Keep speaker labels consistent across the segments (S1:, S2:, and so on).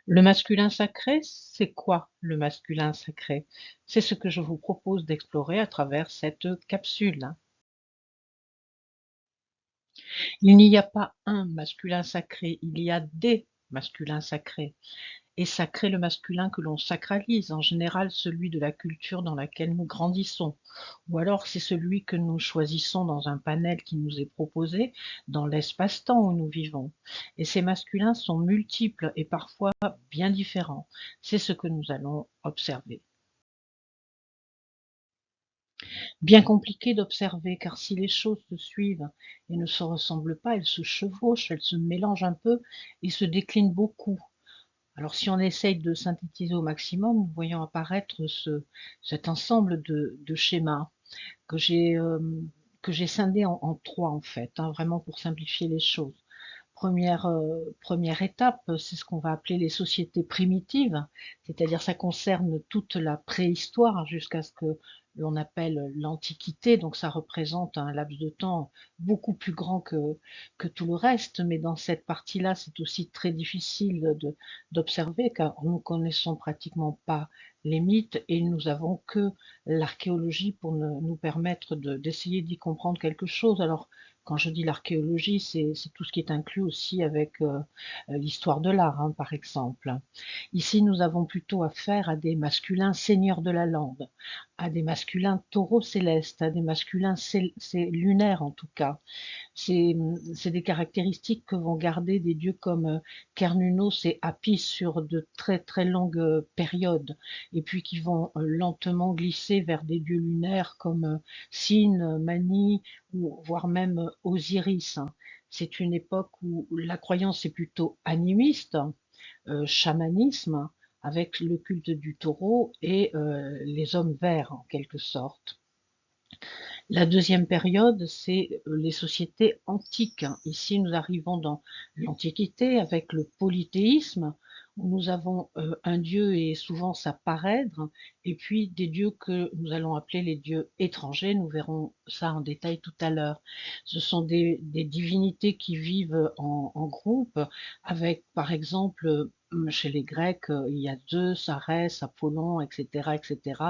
S1: Le masculin sacré, c'est quoi le masculin sacré? C'est ce que je vous propose d'explorer à travers cette capsule. Il n'y a pas un masculin sacré, il y a des masculins sacrés. Et sacré le masculin que l'on sacralise, en général celui de la culture dans laquelle nous grandissons. Ou alors c'est celui que nous choisissons dans un panel qui nous est proposé dans l'espace-temps où nous vivons. Et ces masculins sont multiples et parfois bien différents. C'est ce que nous allons observer. Bien compliqué d'observer, car si les choses se suivent et ne se ressemblent pas, elles se chevauchent, elles se mélangent un peu et se déclinent beaucoup. Alors si on essaye de synthétiser au maximum, nous voyons apparaître cet ensemble de schémas que j'ai euh, que j'ai scindé en trois en fait, hein, vraiment pour simplifier les choses. Première étape, c'est ce qu'on va appeler les sociétés primitives, c'est-à-dire ça concerne toute la préhistoire jusqu'à ce que l'on appelle l'Antiquité, donc ça représente un laps de temps beaucoup plus grand que tout le reste, mais dans cette partie-là, c'est aussi très difficile d'observer car nous connaissons pratiquement pas les mythes et nous avons que l'archéologie pour nous permettre d'essayer d'y comprendre quelque chose. Alors, quand je dis l'archéologie, c'est tout ce qui est inclus aussi avec l'histoire de l'art, hein, par exemple. Ici, nous avons plutôt affaire à des masculins seigneurs de la lande, à des masculins taureaux célestes, à des masculins lunaires en tout cas. C'est des caractéristiques que vont garder des dieux comme Cernunnos et Apis sur de très très longues périodes, et puis qui vont lentement glisser vers des dieux lunaires comme Sin, Mani, ou voire même Osiris. C'est une époque où la croyance est plutôt animiste, chamanisme, avec le culte du taureau et les hommes verts en quelque sorte. La deuxième période, c'est les sociétés antiques. Ici, nous arrivons dans l'Antiquité avec le polythéisme, où nous avons un dieu et souvent sa parèdre, et puis des dieux que nous allons appeler les dieux étrangers. Nous verrons ça en détail tout à l'heure. Ce sont des divinités qui vivent en groupe, avec, par exemple, chez les Grecs, il y a Zeus, Arès, Apollon, etc., etc.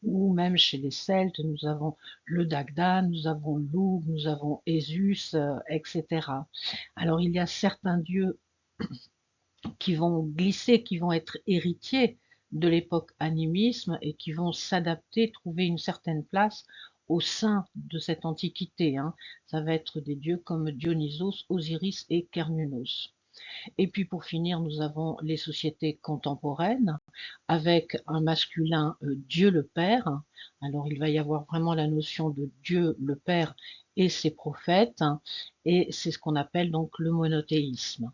S1: Ou même chez les Celtes, nous avons le Dagda, nous avons Louvre, nous avons Ésus, etc. Alors il y a certains dieux qui vont glisser, qui vont être héritiers de l'époque animisme et qui vont s'adapter, trouver une certaine place au sein de cette antiquité, hein. Ça va être des dieux comme Dionysos, Osiris et Cernunnos. Et puis pour finir, nous avons les sociétés contemporaines avec un masculin Dieu le Père. Alors il va y avoir vraiment la notion de Dieu le Père et ses prophètes, hein, et c'est ce qu'on appelle donc le monothéisme.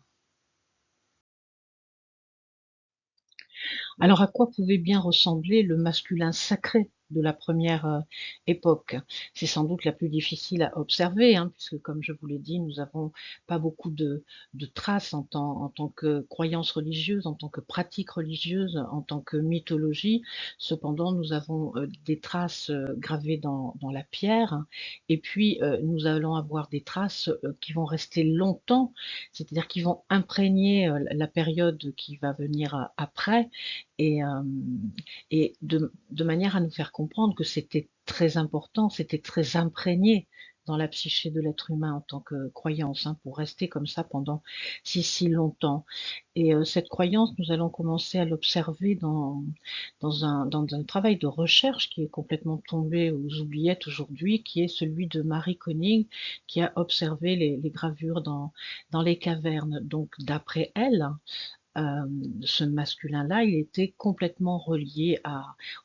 S1: Alors à quoi pouvait bien ressembler le masculin sacré de la première époque? C'est sans doute la plus difficile à observer, hein, puisque comme je vous l'ai dit, nous n'avons pas beaucoup de traces en tant que croyance religieuse, en tant que pratique religieuse, en tant que mythologie. Cependant, nous avons des traces gravées dans la pierre, hein, et puis nous allons avoir des traces qui vont rester longtemps, c'est-à-dire qui vont imprégner la période qui va venir après, et, de manière à nous faire comprendre que c'était très important, c'était très imprégné dans la psyché de l'être humain en tant que croyance, hein, pour rester comme ça pendant si longtemps. Et cette croyance, nous allons commencer à l'observer dans un travail de recherche qui est complètement tombé aux oubliettes aujourd'hui, qui est celui de Marie Koenig, qui a observé les gravures dans les cavernes. Donc d'après elle, euh, ce masculin-là, il était complètement relié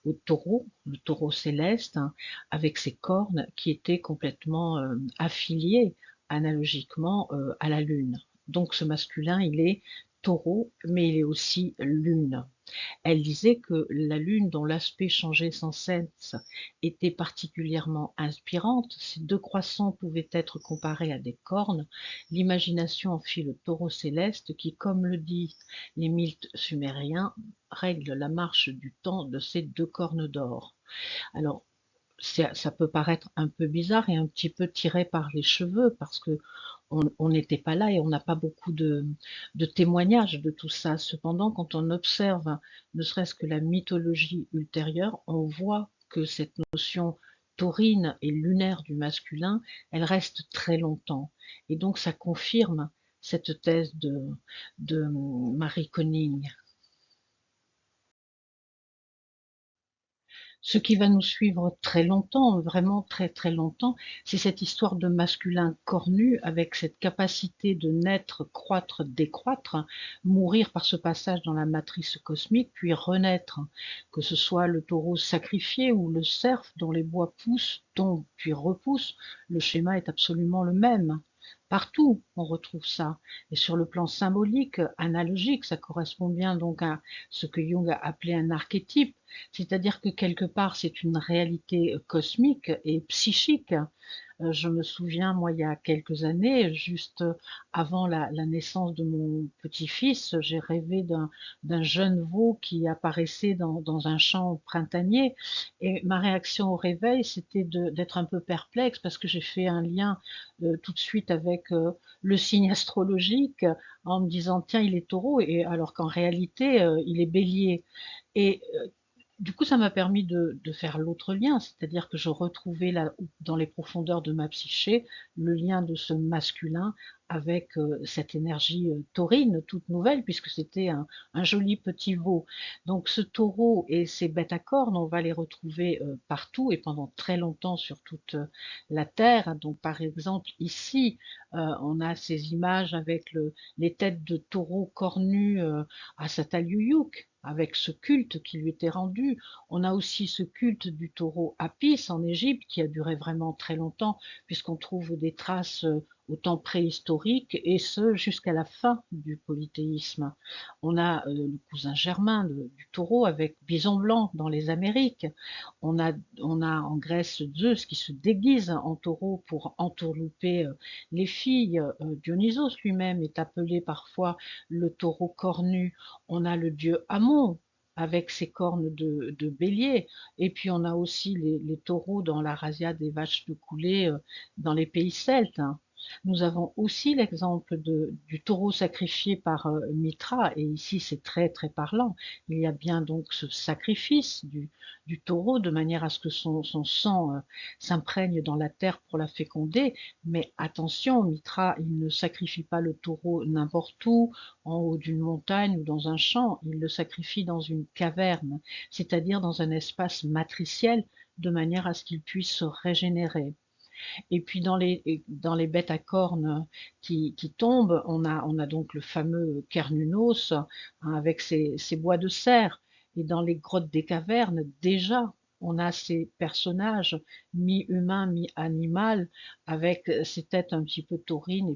S1: au taureau, le taureau céleste, hein, avec ses cornes qui étaient complètement affiliées analogiquement à la lune. Donc ce masculin, il est taureau, mais il est aussi lune. Elle disait que la lune, dont l'aspect changeait sans cesse, était particulièrement inspirante. Ces deux croissants pouvaient être comparés à des cornes. L'imagination en fit le taureau céleste qui, comme le disent les mythes sumériens, règle la marche du temps de ces deux cornes d'or. Alors, ça peut paraître un peu bizarre et un petit peu tiré par les cheveux parce que on n'était pas là et on n'a pas beaucoup de témoignages de tout ça. Cependant, quand on observe ne serait-ce que la mythologie ultérieure, on voit que cette notion taurine et lunaire du masculin, elle reste très longtemps. Et donc ça confirme cette thèse de Marie Conning. Ce qui va nous suivre très longtemps, vraiment très très longtemps, c'est cette histoire de masculin cornu avec cette capacité de naître, croître, décroître, mourir par ce passage dans la matrice cosmique, puis renaître, que ce soit le taureau sacrifié ou le cerf dont les bois poussent, tombent, puis repoussent, le schéma est absolument le même. Partout, on retrouve ça. Et sur le plan symbolique, analogique, ça correspond bien donc à ce que Jung a appelé un archétype, c'est-à-dire que quelque part, c'est une réalité cosmique et psychique. Je me souviens, moi, il y a quelques années, juste avant la naissance de mon petit-fils, j'ai rêvé d'un jeune veau qui apparaissait dans un champ printanier. Et ma réaction au réveil, c'était d'être un peu perplexe parce que j'ai fait un lien tout de suite avec le signe astrologique en me disant, tiens, il est taureau, et alors qu'en réalité, il est bélier. Et du coup, ça m'a permis de faire l'autre lien, c'est-à-dire que je retrouvais là, dans les profondeurs de ma psyché, le lien de ce masculin avec cette énergie taurine toute nouvelle, puisque c'était un joli petit veau. Donc ce taureau et ces bêtes à cornes, on va les retrouver partout et pendant très longtemps sur toute la Terre. Donc par exemple ici, on a ces images avec les têtes de taureaux cornus à Sataluyuk, avec ce culte qui lui était rendu. On a aussi ce culte du taureau Apis en Égypte qui a duré vraiment très longtemps, puisqu'on trouve des traces au temps préhistorique, et ce jusqu'à la fin du polythéisme. On a le cousin germain du taureau avec Bison blanc dans les Amériques. On a en Grèce Zeus qui se déguise en taureau pour entourlouper les filles. Dionysos lui-même est appelé parfois le taureau cornu. On a le dieu Ammon avec ses cornes de bélier. Et puis on a aussi les taureaux dans la razzia des vaches de coulée dans les pays celtes, hein. Nous avons aussi l'exemple du taureau sacrifié par Mitra, et ici c'est très très parlant. Il y a bien donc ce sacrifice du taureau de manière à ce que son sang s'imprègne dans la terre pour la féconder. Mais attention, Mitra, il ne sacrifie pas le taureau n'importe où, en haut d'une montagne ou dans un champ, il le sacrifie dans une caverne, c'est-à-dire dans un espace matriciel, de manière à ce qu'il puisse se régénérer. Et puis dans les bêtes à cornes qui tombent, on a donc le fameux Cernunnos, hein, avec ses bois de cerf. Et dans les grottes des cavernes, déjà, on a ces personnages mi-humains, mi-animal, avec ses têtes un petit peu taurines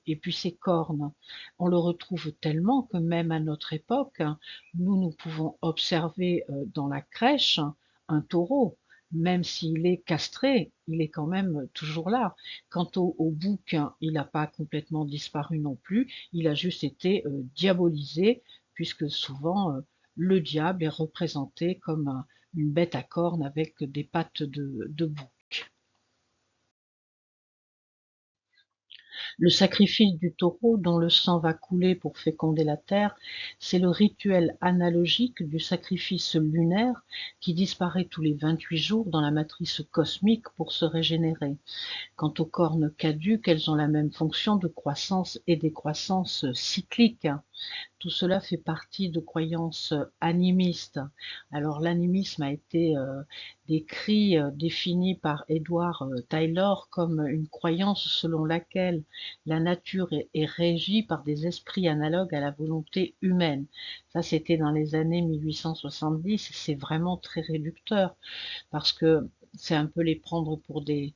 S1: et puis ses cornes. On le retrouve tellement que même à notre époque, hein, nous pouvons observer dans la crèche un taureau. Même s'il est castré, il est quand même toujours là. Quant au bouc, hein, il n'a pas complètement disparu non plus, il a juste été diabolisé, puisque souvent le diable est représenté comme une bête à cornes avec des pattes de bouc. Le sacrifice du taureau dont le sang va couler pour féconder la terre, c'est le rituel analogique du sacrifice lunaire qui disparaît tous les 28 jours dans la matrice cosmique pour se régénérer. Quant aux cornes caduques, elles ont la même fonction de croissance et décroissance cyclique. Tout cela fait partie de croyances animistes. Alors l'animisme a été décrit, défini par Edward Taylor comme une croyance selon laquelle la nature est régie par des esprits analogues à la volonté humaine. Ça, c'était dans les années 1870, c'est vraiment très réducteur parce que c'est un peu les prendre pour des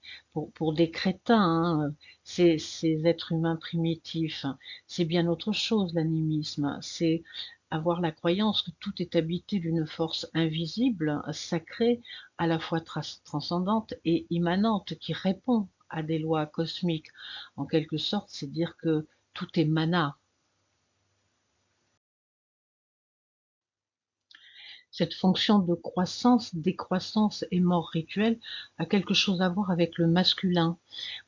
S1: crétins, hein, ces êtres humains primitifs. C'est bien autre chose, l'animisme. C'est avoir la croyance que tout est habité d'une force invisible, sacrée, à la fois transcendante et immanente, qui répond à des lois cosmiques. En quelque sorte, c'est dire que tout est mana. Cette fonction de croissance, décroissance et mort rituelle a quelque chose à voir avec le masculin.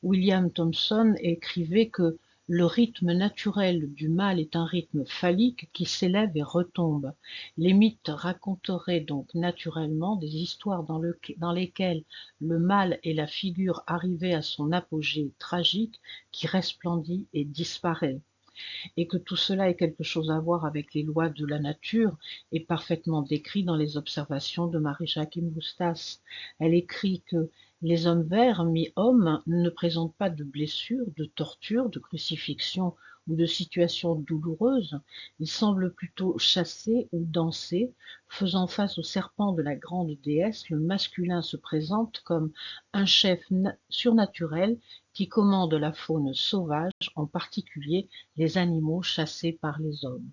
S1: William Thomson écrivait que le rythme naturel du mâle est un rythme phallique qui s'élève et retombe. Les mythes raconteraient donc naturellement des histoires dans lesquelles le mâle est la figure arrivée à son apogée tragique qui resplendit et disparaît. Et que tout cela ait quelque chose à voir avec les lois de la nature est parfaitement décrit dans les observations de Marie-Jacqueline Boustas. Elle écrit que les hommes verts, mi-hommes, ne présentent pas de blessures, de tortures, de crucifixions ou de situations douloureuses. Ils semblent plutôt chasser ou danser. Faisant face au serpent de la grande déesse, le masculin se présente comme un chef surnaturel qui commande la faune sauvage, en particulier les animaux chassés par les hommes.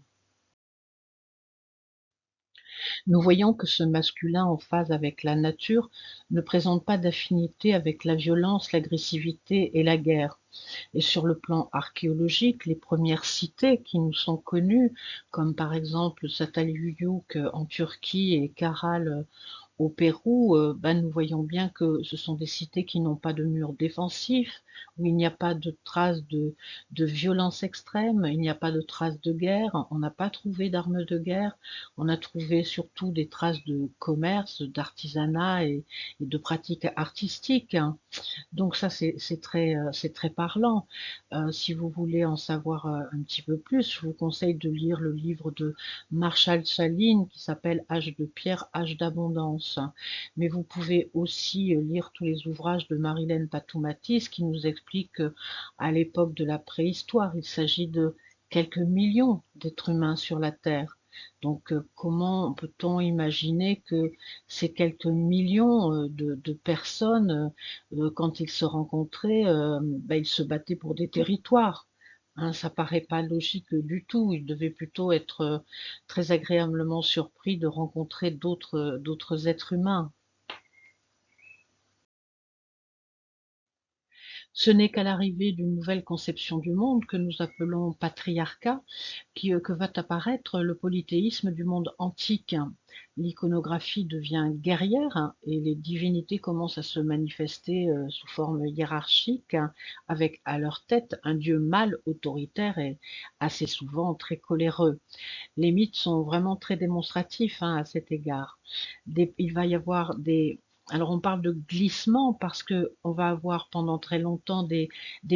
S1: Nous voyons que ce masculin en phase avec la nature ne présente pas d'affinité avec la violence, l'agressivité et la guerre. Et sur le plan archéologique, les premières cités qui nous sont connues, comme par exemple Çatalhöyük en Turquie et Caral au Pérou, nous voyons bien que ce sont des cités qui n'ont pas de murs défensifs, où il n'y a pas de traces de violence extrême, il n'y a pas de traces de guerre, on n'a pas trouvé d'armes de guerre, on a trouvé surtout des traces de commerce, d'artisanat et de pratiques artistiques. Donc ça, c'est très parlant. Si vous voulez en savoir un petit peu plus, je vous conseille de lire le livre de Marshall Saline qui s'appelle Âge de pierre, âge d'abondance. Mais vous pouvez aussi lire tous les ouvrages de Marilène Patoumatis qui nous explique qu'à l'époque de la préhistoire, il s'agit de quelques millions d'êtres humains sur la Terre. Donc comment peut-on imaginer que ces quelques millions de personnes, quand ils se rencontraient, ils se battaient pour des territoires. Hein, ça paraît pas logique du tout. Ils devaient plutôt être très agréablement surpris de rencontrer d'autres êtres humains. Ce n'est qu'à l'arrivée d'une nouvelle conception du monde que nous appelons patriarcat que va apparaître le polythéisme du monde antique. L'iconographie devient guerrière et les divinités commencent à se manifester sous forme hiérarchique avec à leur tête un dieu mâle autoritaire et assez souvent très coléreux. Les mythes sont vraiment très démonstratifs à cet égard. Il va y avoir des alors on parle de glissement parce que on va avoir pendant très longtemps des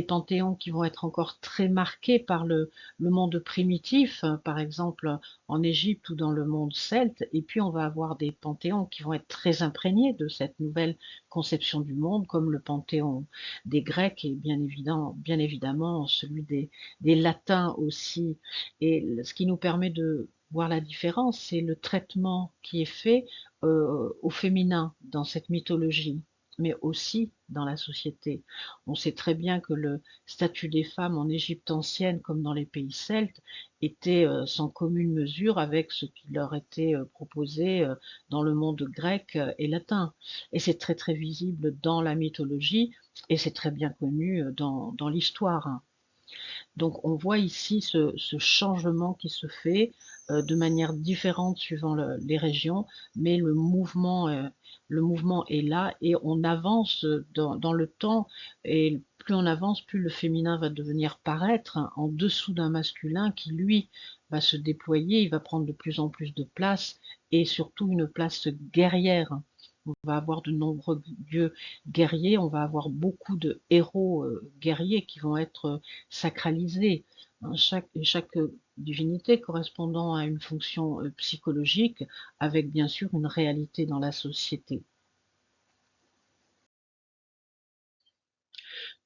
S1: panthéons qui vont être encore très marqués par le monde primitif, par exemple en Égypte ou dans le monde celte, et puis on va avoir des panthéons qui vont être très imprégnés de cette nouvelle conception du monde, comme le panthéon des Grecs et bien évidemment celui des Latins aussi. Et ce qui nous permet de voir la différence, c'est le traitement qui est fait au féminin dans cette mythologie, mais aussi dans la société. On sait très bien que le statut des femmes en Égypte ancienne, comme dans les pays celtes, était sans commune mesure avec ce qui leur était proposé dans le monde grec et latin. Et c'est très très visible dans la mythologie et c'est très bien connu dans l'histoire. Donc on voit ici ce changement qui se fait de manière différente suivant les régions, mais le mouvement est là et on avance dans le temps et plus on avance, plus le féminin va devenir paraître en dessous d'un masculin qui, lui, va se déployer, il va prendre de plus en plus de place et surtout une place guerrière. On va avoir de nombreux dieux guerriers, on va avoir beaucoup de héros guerriers qui vont être sacralisés. Hein, chaque divinité correspondant à une fonction psychologique avec bien sûr une réalité dans la société.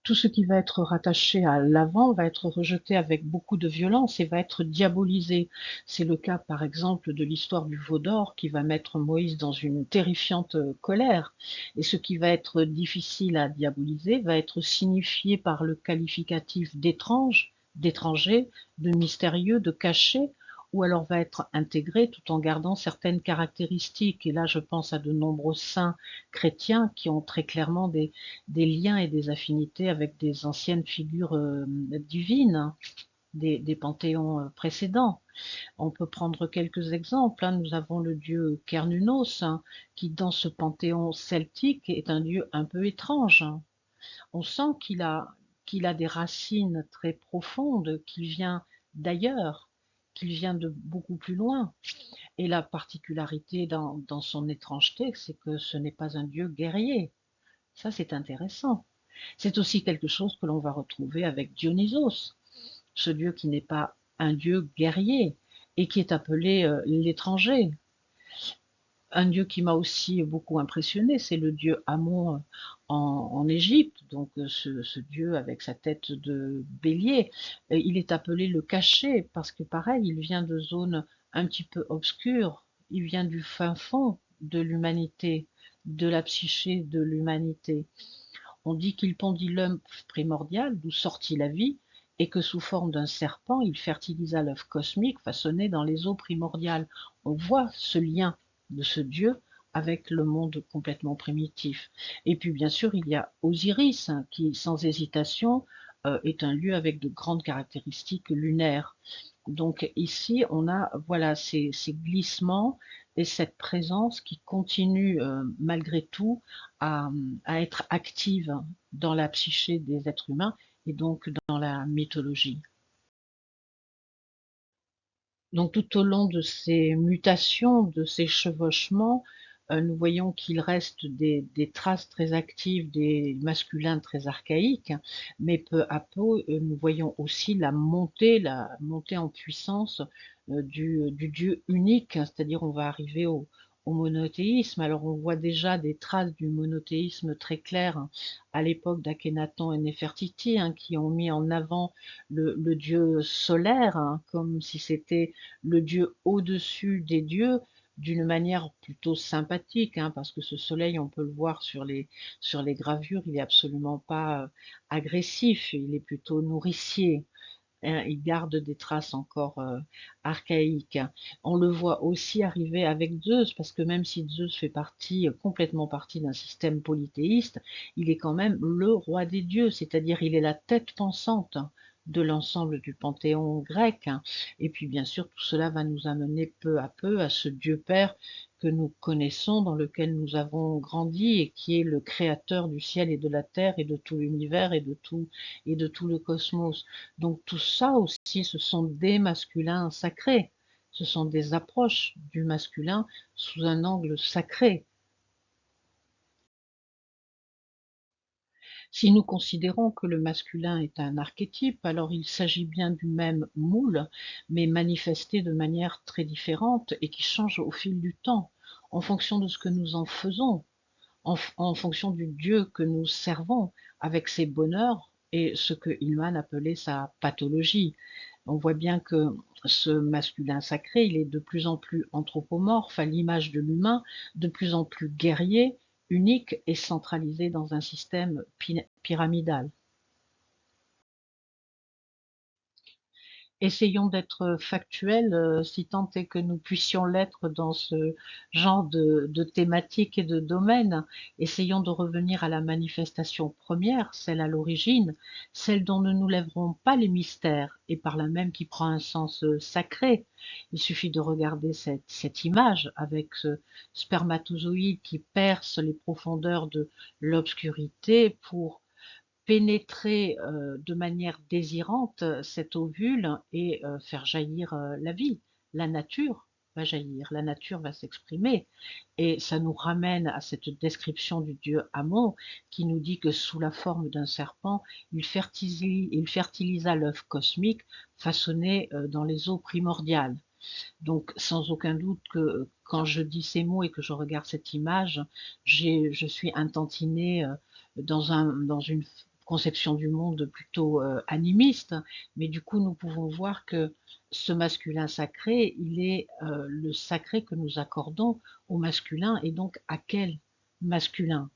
S1: Tout ce qui va être rattaché à l'avant va être rejeté avec beaucoup de violence et va être diabolisé. C'est le cas par exemple de l'histoire du veau d'or qui va mettre Moïse dans une terrifiante colère. Et ce qui va être difficile à diaboliser va être signifié par le qualificatif d'étrange, d'étranger, de mystérieux, de caché, ou alors va être intégré tout en gardant certaines caractéristiques. Et là, je pense à de nombreux saints chrétiens qui ont très clairement des liens et des affinités avec des anciennes figures divines. des panthéons précédents. On peut prendre quelques exemples, hein. Nous avons le dieu Cernunnos, hein, qui dans ce panthéon celtique est un dieu un peu étrange, hein. On sent qu'il a des racines très profondes, qu'il vient d'ailleurs, qu'il vient de beaucoup plus loin. Et la particularité dans son étrangeté, c'est que ce n'est pas un dieu guerrier. Ça, c'est intéressant. C'est aussi quelque chose que l'on va retrouver avec Dionysos, ce dieu qui n'est pas un dieu guerrier et qui est appelé l'étranger. Un dieu qui m'a aussi beaucoup impressionné, c'est le dieu Amon en Égypte, donc ce dieu avec sa tête de bélier. Et il est appelé le caché parce que pareil, il vient de zones un petit peu obscures, il vient du fin fond de l'humanité, de la psyché de l'humanité. On dit qu'il pondit l'œuf primordial, d'où sortit la vie, et que sous forme d'un serpent, il fertilisa l'œuf cosmique façonné dans les eaux primordiales. On voit ce lien de ce dieu avec le monde complètement primitif. Et puis bien sûr, il y a Osiris, hein, qui sans hésitation est un lieu avec de grandes caractéristiques lunaires. Donc ici, on a voilà ces glissements et cette présence qui continue malgré tout à, à être active dans la psyché des êtres humains et donc dans la mythologie. Donc tout au long de ces mutations, de ces chevauchements, nous voyons qu'il reste des traces très actives des masculins très archaïques, mais peu à peu, nous voyons aussi la montée en puissance du Dieu unique, hein, c'est-à-dire on va arriver au monothéisme. Alors on voit déjà des traces du monothéisme très claires, hein, à l'époque d'Akhenaton et Néfertiti, hein, qui ont mis en avant le dieu solaire, hein, comme si c'était le dieu au-dessus des dieux, d'une manière plutôt sympathique, hein, parce que ce soleil, on peut le voir sur les gravures, il est absolument pas agressif, il est plutôt nourricier, hein, il garde des traces encore archaïques. On le voit aussi arriver avec Zeus, parce que même si Zeus fait partie, complètement partie d'un système polythéiste, il est quand même le roi des dieux, c'est-à-dire il est la tête pensante de l'ensemble du panthéon grec. Et puis bien sûr, tout cela va nous amener peu à peu à ce Dieu Père que nous connaissons, dans lequel nous avons grandi et qui est le créateur du ciel et de la terre et de tout l'univers et de tout le cosmos. Donc tout ça aussi, ce sont des masculins sacrés, ce sont des approches du masculin sous un angle sacré. Si nous considérons que le masculin est un archétype, alors il s'agit bien du même moule, mais manifesté de manière très différente et qui change au fil du temps, en fonction de ce que nous en faisons, en fonction du Dieu que nous servons, avec ses bonheurs et ce que Hillman appelait sa pathologie. On voit bien que ce masculin sacré, il est de plus en plus anthropomorphe à l'image de l'humain, de plus en plus guerrier, unique et centralisé dans un système pyramidal. Essayons d'être factuels, si tant est que nous puissions l'être dans ce genre de thématique et de domaine. Essayons de revenir à la manifestation première, celle à l'origine, celle dont ne nous lèveront pas les mystères, et par là même qui prend un sens sacré. Il suffit de regarder cette image avec ce spermatozoïde qui perce les profondeurs de l'obscurité pour pénétrer de manière désirante cet ovule et faire jaillir la vie. La nature va jaillir, la nature va s'exprimer. Et ça nous ramène à cette description du dieu Amon qui nous dit que sous la forme d'un serpent, il fertilisa l'œuf cosmique façonné dans les eaux primordiales. Donc, sans aucun doute que quand je dis ces mots et que je regarde cette image, je suis intentinée dans une conception du monde plutôt animiste, mais du coup, nous pouvons voir que ce masculin sacré, il est le sacré que nous accordons au masculin, et donc à quel masculin?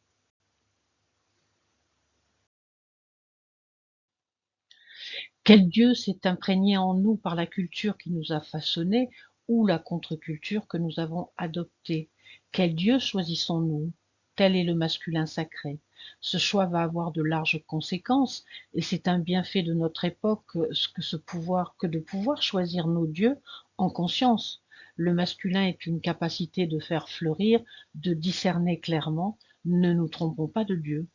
S1: Quel Dieu s'est imprégné en nous par la culture qui nous a façonnés ou la contre-culture que nous avons adoptée? Quel Dieu choisissons-nous? Tel est le masculin sacré. Ce choix va avoir de larges conséquences et c'est un bienfait de notre époque que de pouvoir choisir nos dieux en conscience. Le masculin est une capacité de faire fleurir, de discerner clairement. Ne nous trompons pas de Dieu.